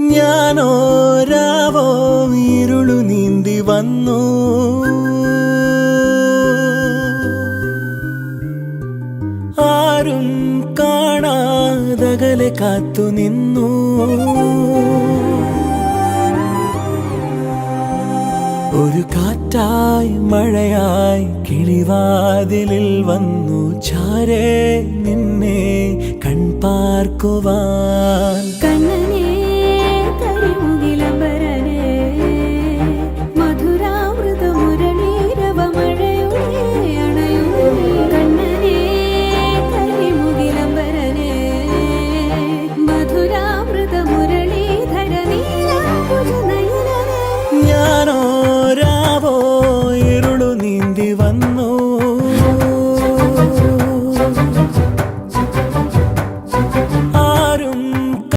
ഞാനോ രാവോ ഇരുളു നീന്തി വന്നു, ആരും കാണാതകലെ കാത്തു നിന്നു. ഒരു കാറ്റായി മഴയായി കിളിവാതിലിൽ വന്നു ചാരേ നിന്നെ കൺപാർക്കുവാൻ.